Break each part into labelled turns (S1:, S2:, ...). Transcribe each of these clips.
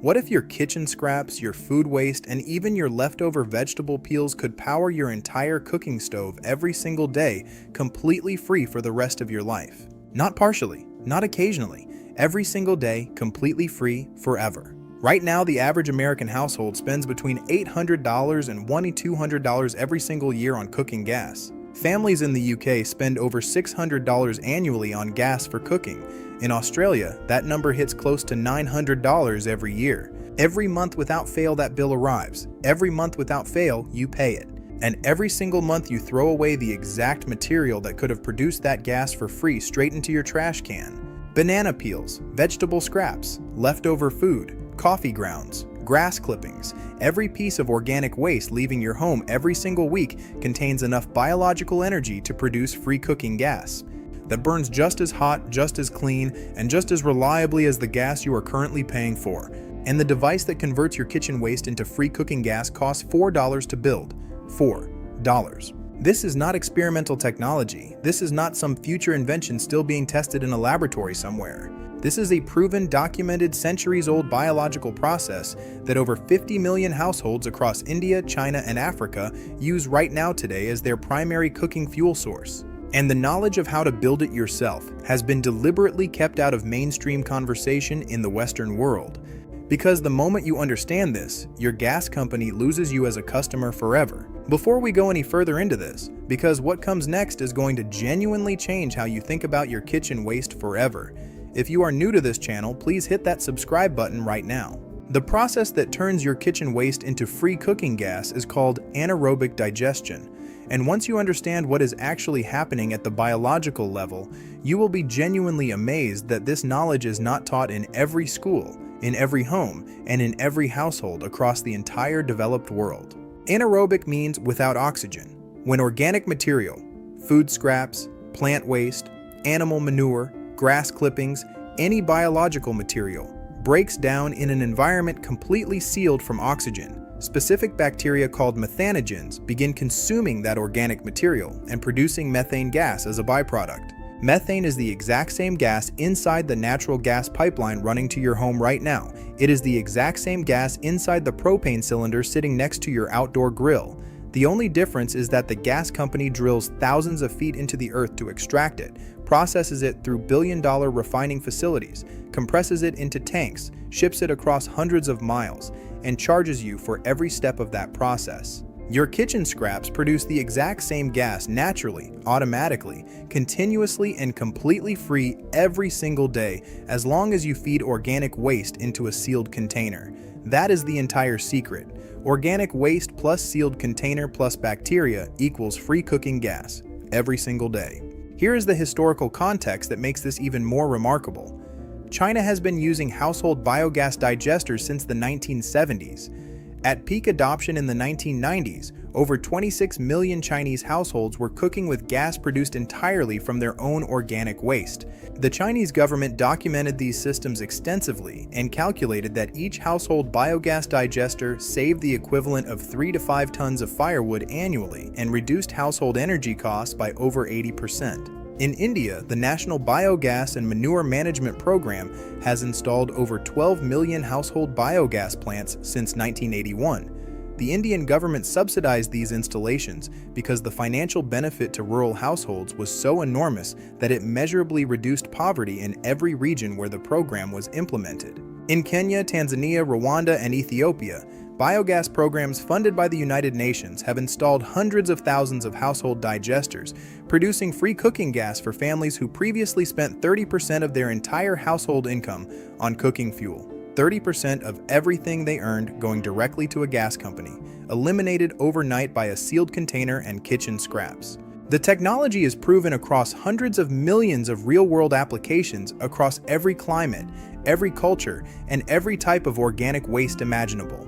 S1: What if your kitchen scraps, your food waste, and even your leftover vegetable peels could power your entire cooking stove every single day, completely free for the rest of your life? Not partially, not occasionally, every single day, completely free, forever. Right now, the average American household spends between $800 and $2,200 every single year on cooking gas. Families in the UK spend over $600 annually on gas for cooking. In Australia, that number hits close to $900 every year. Every month without fail, that bill arrives. Every month without fail, you pay it. And every single month you throw away the exact material that could have produced that gas for free straight into your trash can. Banana peels, vegetable scraps, leftover food, coffee grounds, grass clippings, every piece of organic waste leaving your home every single week contains enough biological energy to produce free cooking gas that burns just as hot, just as clean, and just as reliably as the gas you are currently paying for. And the device that converts your kitchen waste into free cooking gas costs $4 to build. $4. This is not experimental technology. This is not some future invention still being tested in a laboratory somewhere. This is a proven, documented, centuries-old biological process that over 50 million households across India, China, and Africa use right now today as their primary cooking fuel source. And the knowledge of how to build it yourself has been deliberately kept out of mainstream conversation in the Western world. Because the moment you understand this, your gas company loses you as a customer forever. Before we go any further into this, because what comes next is going to genuinely change how you think about your kitchen waste forever. If you are new to this channel, please hit that subscribe button right now. The process that turns your kitchen waste into free cooking gas is called anaerobic digestion. And once you understand what is actually happening at the biological level, you will be genuinely amazed that this knowledge is not taught in every school, in every home, and in every household across the entire developed world. Anaerobic means without oxygen. When organic material, food scraps, plant waste, animal manure, grass clippings, any biological material, breaks down in an environment completely sealed from oxygen, specific bacteria called methanogens begin consuming that organic material and producing methane gas as a byproduct. Methane is the exact same gas inside the natural gas pipeline running to your home right now. It is the exact same gas inside the propane cylinder sitting next to your outdoor grill. The only difference is that the gas company drills thousands of feet into the earth to extract it, processes it through billion-dollar refining facilities, compresses it into tanks, ships it across hundreds of miles, and charges you for every step of that process. Your kitchen scraps produce the exact same gas naturally, automatically, continuously, and completely free every single day as long as you feed organic waste into a sealed container. That is the entire secret. Organic waste plus sealed container plus bacteria equals free cooking gas every single day. Here is the historical context that makes this even more remarkable. China has been using household biogas digesters since the 1970s. At peak adoption in the 1990s, over 26 million Chinese households were cooking with gas produced entirely from their own organic waste. The Chinese government documented these systems extensively and calculated that each household biogas digester saved the equivalent of 3 to 5 tons of firewood annually and reduced household energy costs by over 80%. In India, the National Biogas and Manure Management Program has installed over 12 million household biogas plants since 1981. The Indian government subsidized these installations because the financial benefit to rural households was so enormous that it measurably reduced poverty in every region where the program was implemented. In Kenya, Tanzania, Rwanda, and Ethiopia, biogas programs funded by the United Nations have installed hundreds of thousands of household digesters, producing free cooking gas for families who previously spent 30% of their entire household income on cooking fuel. 30% of everything they earned going directly to a gas company, eliminated overnight by a sealed container and kitchen scraps. The technology is proven across hundreds of millions of real-world applications across every climate, every culture, and every type of organic waste imaginable.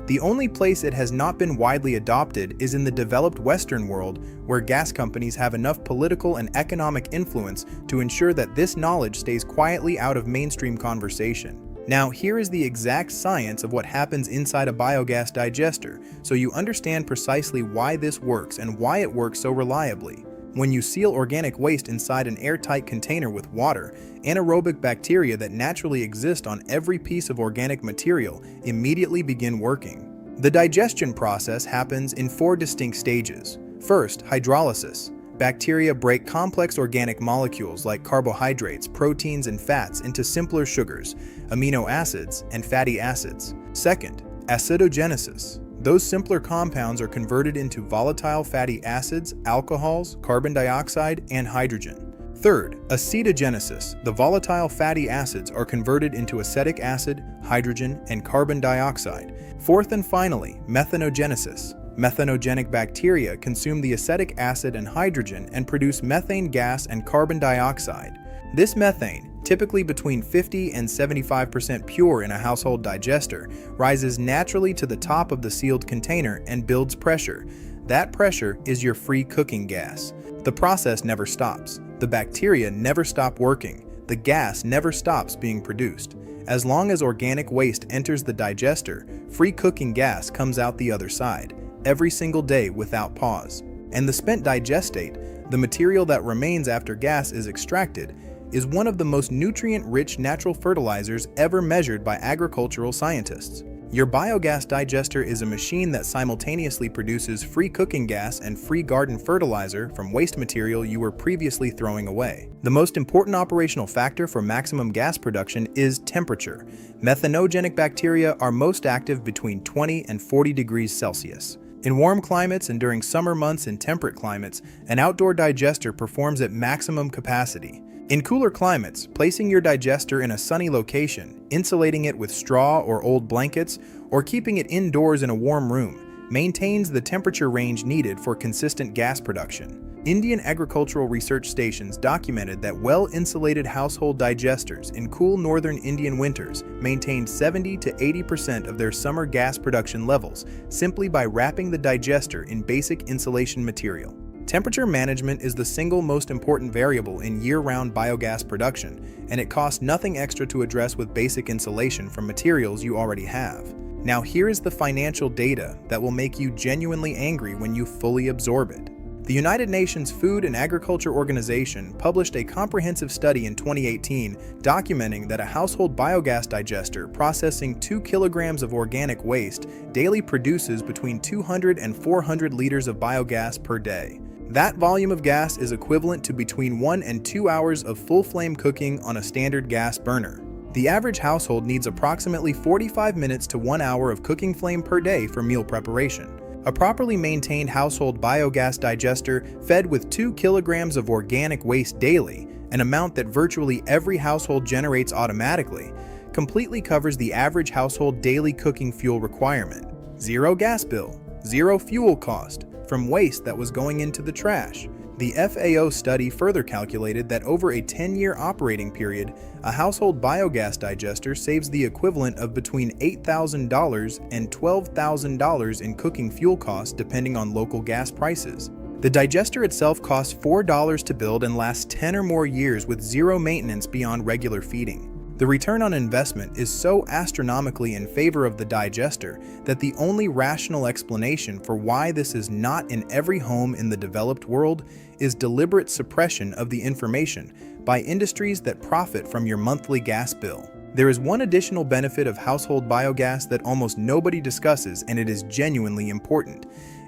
S1: The only place it has not been widely adopted is in the developed Western world, where gas companies have enough political and economic influence to ensure that this knowledge stays quietly out of mainstream conversation. Now, here is the exact science of what happens inside a biogas digester, so you understand precisely why this works and why it works so reliably. When you seal organic waste inside an airtight container with water, anaerobic bacteria that naturally exist on every piece of organic material immediately begin working. The digestion process happens in 4 distinct stages. First, hydrolysis. Bacteria break complex organic molecules like carbohydrates, proteins, and fats into simpler sugars, amino acids, and fatty acids. Second, acidogenesis. Those simpler compounds are converted into volatile fatty acids, alcohols, carbon dioxide, and hydrogen. Third, acetogenesis. The volatile fatty acids are converted into acetic acid, hydrogen, and carbon dioxide. Fourth and finally, methanogenesis. Methanogenic bacteria consume the acetic acid and hydrogen and produce methane gas and carbon dioxide. This methane, typically between 50 and 75% pure in a household digester, rises naturally to the top of the sealed container and builds pressure. That pressure is your free cooking gas. The process never stops. The bacteria never stop working. The gas never stops being produced. As long as organic waste enters the digester, free cooking gas comes out the other side, every single day without pause. And the spent digestate, the material that remains after gas is extracted, is one of the most nutrient-rich natural fertilizers ever measured by agricultural scientists. Your biogas digester is a machine that simultaneously produces free cooking gas and free garden fertilizer from waste material you were previously throwing away. The most important operational factor for maximum gas production is temperature. Methanogenic bacteria are most active between 20 and 40 degrees Celsius. In warm climates and during summer months in temperate climates, an outdoor digester performs at maximum capacity. In cooler climates, placing your digester in a sunny location, insulating it with straw or old blankets, or keeping it indoors in a warm room maintains the temperature range needed for consistent gas production. Indian agricultural research stations documented that well-insulated household digesters in cool northern Indian winters maintained 70 to 80% of their summer gas production levels simply by wrapping the digester in basic insulation material. Temperature management is the single most important variable in year-round biogas production, and it costs nothing extra to address with basic insulation from materials you already have. Now here is the financial data that will make you genuinely angry when you fully absorb it. The United Nations Food and Agriculture Organization published a comprehensive study in 2018 documenting that a household biogas digester processing 2 kilograms of organic waste daily produces between 200 and 400 liters of biogas per day. That volume of gas is equivalent to between 1 and 2 hours of full-flame cooking on a standard gas burner. The average household needs approximately 45 minutes to 1 hour of cooking flame per day for meal preparation. A properly maintained household biogas digester fed with 2 kilograms of organic waste daily, an amount that virtually every household generates automatically, completely covers the average household daily cooking fuel requirement. Zero gas bill, zero fuel cost, from waste that was going into the trash. The FAO study further calculated that over a 10-year operating period, a household biogas digester saves the equivalent of between $8,000 and $12,000 in cooking fuel costs depending on local gas prices. The digester itself costs $4 to build and lasts 10 or more years with zero maintenance beyond regular feeding. The return on investment is so astronomically in favor of the digester that the only rational explanation for why this is not in every home in the developed world is deliberate suppression of the information by industries that profit from your monthly gas bill. There is one additional benefit of household biogas that almost nobody discusses, and it is genuinely important.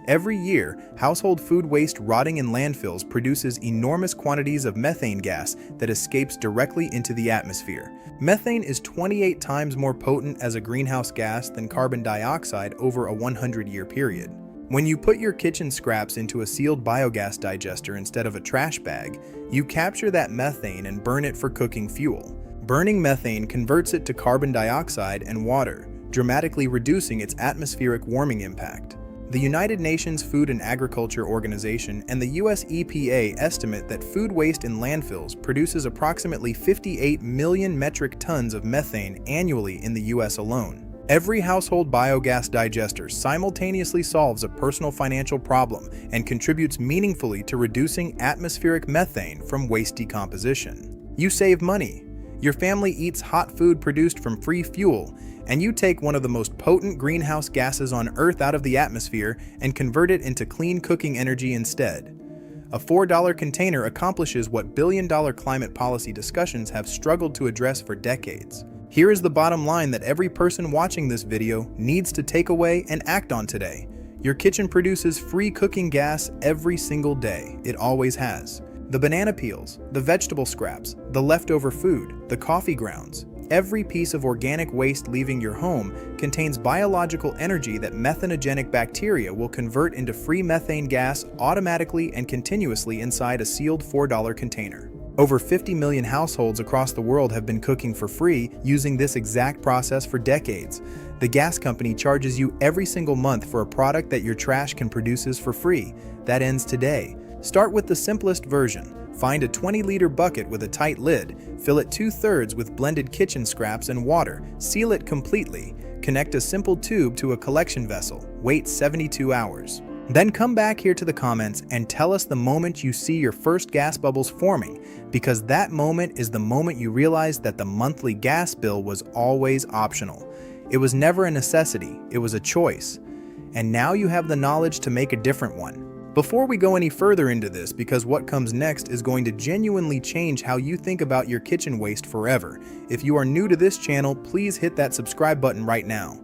S1: Every year, household food waste rotting in landfills produces enormous quantities of methane gas that escapes directly into the atmosphere. Methane is 28 times more potent as a greenhouse gas than carbon dioxide over a 100-year period. When you put your kitchen scraps into a sealed biogas digester instead of a trash bag, you capture that methane and burn it for cooking fuel. Burning methane converts it to carbon dioxide and water, dramatically reducing its atmospheric warming impact. The United Nations Food and Agriculture Organization and the US EPA estimate that food waste in landfills produces approximately 58 million metric tons of methane annually in the US alone. Every household biogas digester simultaneously solves a personal financial problem and contributes meaningfully to reducing atmospheric methane from waste decomposition. You save money. Your family eats hot food produced from free fuel, and you take one of the most potent greenhouse gases on Earth out of the atmosphere and convert it into clean cooking energy instead. A $4 container accomplishes what billion-dollar climate policy discussions have struggled to address for decades. Here is the bottom line that every person watching this video needs to take away and act on today. Your kitchen produces free cooking gas every single day. It always has. The banana peels, the vegetable scraps, the leftover food, the coffee grounds. Every piece of organic waste leaving your home contains biological energy that methanogenic bacteria will convert into free methane gas automatically and continuously inside a sealed $4 container. Over 50 million households across the world have been cooking for free using this exact process for decades. The gas company charges you every single month for a product that your trash can produce for free. That ends today. Start with the simplest version. Find a 20-liter bucket with a tight lid, fill it 2/3 with blended kitchen scraps and water, seal it completely, connect a simple tube to a collection vessel, wait 72 hours. Then come back here to the comments and tell us the moment you see your first gas bubbles forming, because that moment is the moment you realize that the monthly gas bill was always optional. It was never a necessity, it was a choice. And now you have the knowledge to make a different one. Before we go any further into this, because what comes next is going to genuinely change how you think about your kitchen waste forever. If you are new to this channel, please hit that subscribe button right now.